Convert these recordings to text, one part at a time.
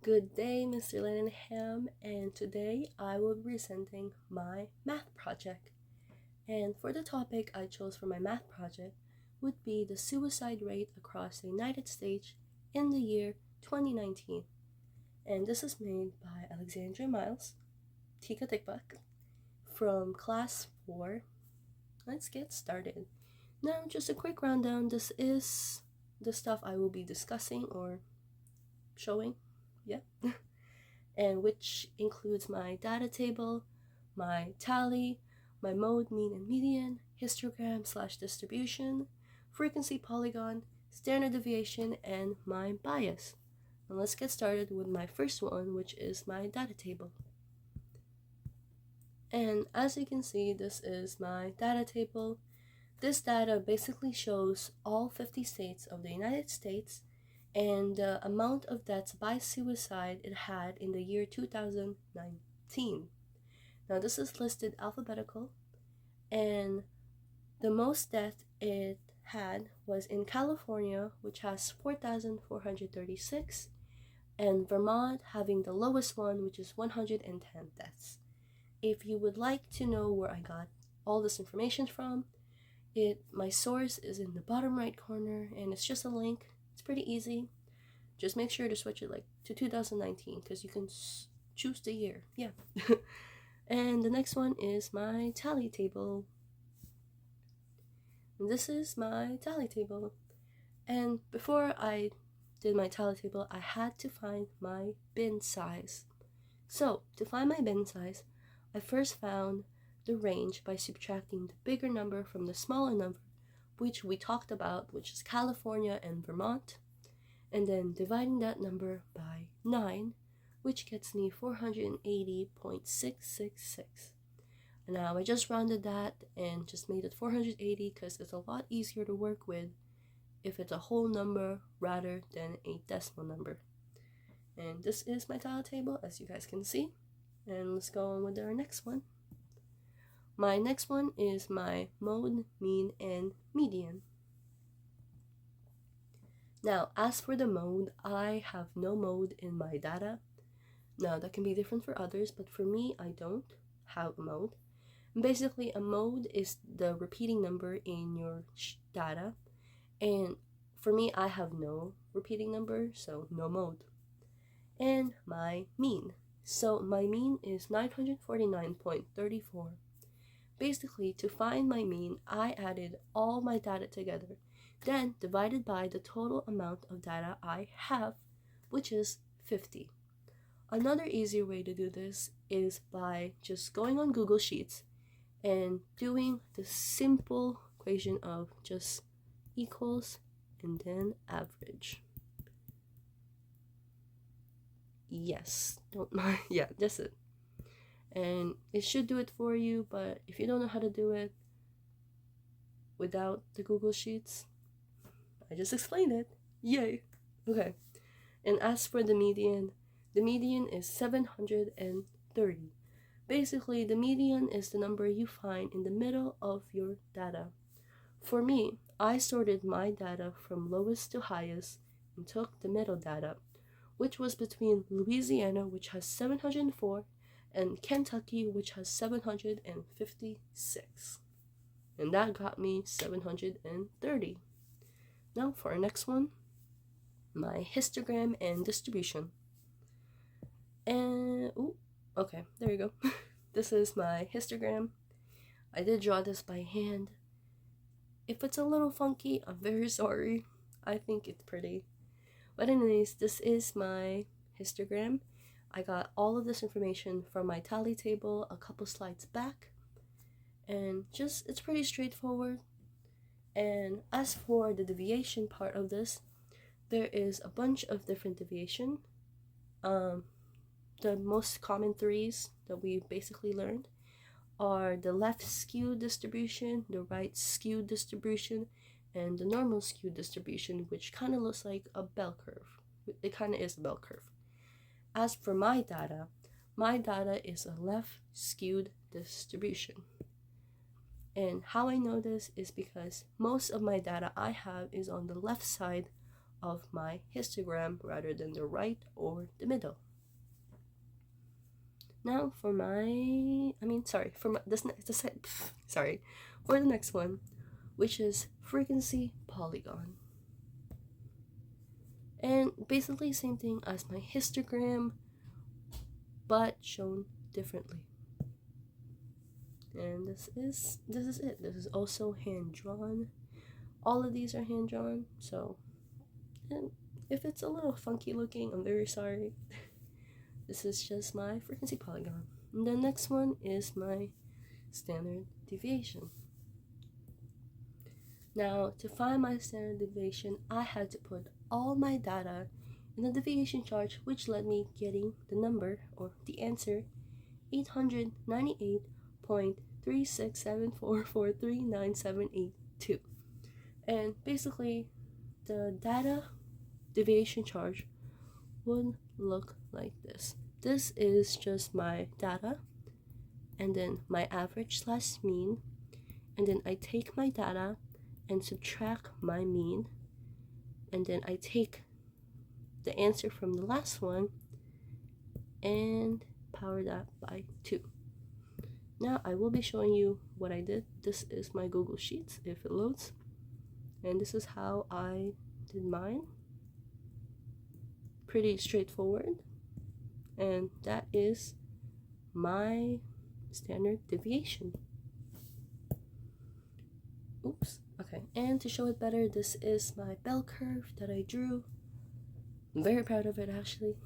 Good day, Mr. Lenningham, and today I will be presenting my math project. And for the topic I chose for my math project would be the suicide rate across the United States in the year 2019. And this is made by Alexandra Miles, Tika Tikbak, from class 4. Let's get started. Now, just a quick rundown. This is the stuff I will be discussing or showing. Yeah. And which includes my data table, my tally, my mode, mean, and median, histogram / distribution, frequency polygon, standard deviation, and my bias. And let's get started with my first one, which is my data table. And as you can see, this is my data table. This data basically shows all 50 states of the United States and the amount of deaths by suicide it had in the year 2019. Now this is listed alphabetical, and the most death it had was in California, which has 4,436, and Vermont having the lowest one, which is 110 deaths. If you would like to know where I got all this information from, my source is in the bottom right corner, and it's just a link. It's pretty easy. Just make sure to switch it to 2019 because you can choose the year. Yeah. And the next one is my tally table. And this is my tally table. And before I did my tally table, I had to find my bin size. So to find my bin size, I first found the range by subtracting the bigger number from the smaller number, which we talked about, which is California and Vermont, and then dividing that number by 9, which gets me 480.666. And now I just rounded that and just made it 480 because it's a lot easier to work with if it's a whole number rather than a decimal number. And this is my tally table, as you guys can see. And let's go on with our next one. My next one is my mode, mean, and median. Now, as for the mode, I have no mode in my data. Now, that can be different for others, but for me, I don't have a mode. Basically, a mode is the repeating number in your data, and for me, I have no repeating number, so no mode. And my mean. So my mean is 949.34. Basically, to find my mean, I added all my data together, then divided by the total amount of data I have, which is 50. Another easier way to do this is by just going on Google Sheets and doing the simple equation of just equals and then average. Yes, don't mind. Yeah, that's it. And it should do it for you, but if you don't know how to do it without the Google Sheets, I just explained it. Yay. Okay. And as for the median is 730. Basically, the median is the number you find in the middle of your data. For me, I sorted my data from lowest to highest and took the middle data, which was between Louisiana, which has 704, and Kentucky, which has 756. And that got me 730. Now for our next one, my histogram and distribution. And, okay, there you go. This is my histogram. I did draw this by hand. If it's a little funky, I'm very sorry. I think it's pretty. But anyways, this is my histogram. I got all of this information from my tally table a couple slides back, and it's pretty straightforward. And as for the deviation part of this, there is a bunch of different deviation. The most common threes that we basically learned are the left skew distribution, the right skew distribution, and the normal skew distribution, which kind of looks like a bell curve. It kind of is a bell curve. As for my data is a left skewed distribution. And how I know this is because most of my data I have is on the left side of my histogram rather than the right or the middle. Now for the next one, which is frequency polygon. And basically same thing as my histogram, but shown differently. And this is it. This is also hand drawn. All of these are hand drawn, so and if it's a little funky looking, I'm very sorry. This is just my frequency polygon. And the next one is my standard deviation. Now, to find my standard deviation, I had to put all my data in the deviation chart, which led me getting the number, or the answer, 898.3674439782. And basically, the data deviation chart would look like this. This is just my data, and then my average / mean, and then I take my data and subtract my mean, and then I take the answer from the last one and power that by 2. Now I will be showing you what I did. This is my Google Sheets if it loads, and this is how I did mine. Pretty straightforward, and that is my standard deviation. Oops. Okay, and to show it better, this is my bell curve that I drew. I'm very proud of it, actually.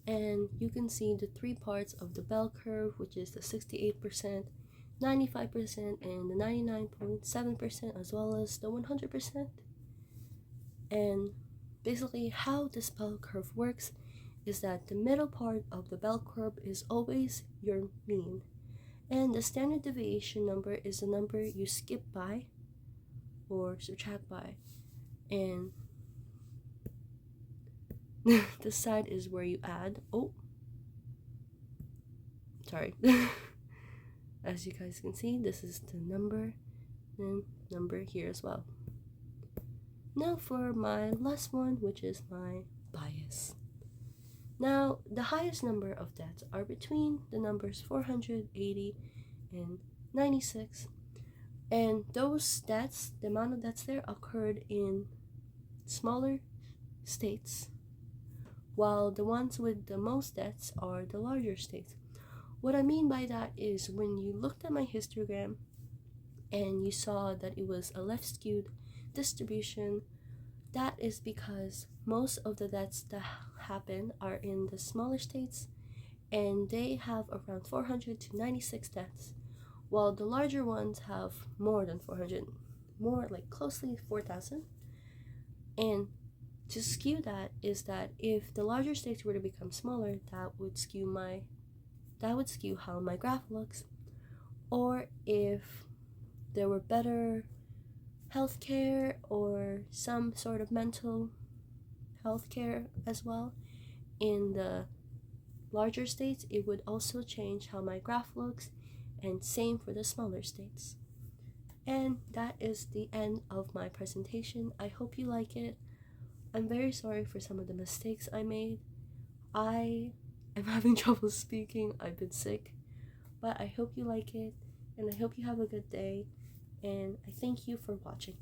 And you can see the 3 parts of the bell curve, which is the 68%, 95%, and the 99.7%, as well as the 100%. And basically how this bell curve works is that the middle part of the bell curve is always your mean, and the standard deviation number is the number you skip by or subtract by, and this side is where you add. As you guys can see, this is the number and number here as well. Now for my last one, which is my bias. Now, the highest number of deaths are between the numbers 480 and 96. And those deaths, the amount of deaths there, occurred in smaller states, while the ones with the most deaths are the larger states. What I mean by that is when you looked at my histogram and you saw that it was a left skewed distribution, that is because most of the deaths that happen are in the smaller states, and they have around 400 to 96 deaths, while the larger ones have more than 400, more like closely 4,000. And to skew that is that if the larger states were to become smaller, that would skew how my graph looks. Or if there were better healthcare or some sort of mental healthcare as well in the larger states, it would also change how my graph looks, and same for the smaller states. And that is the end of my presentation. I hope you like it. I'm very sorry for some of the mistakes I made. I am having trouble speaking. I've been sick, but I hope you like it, and I hope you have a good day, and I thank you for watching.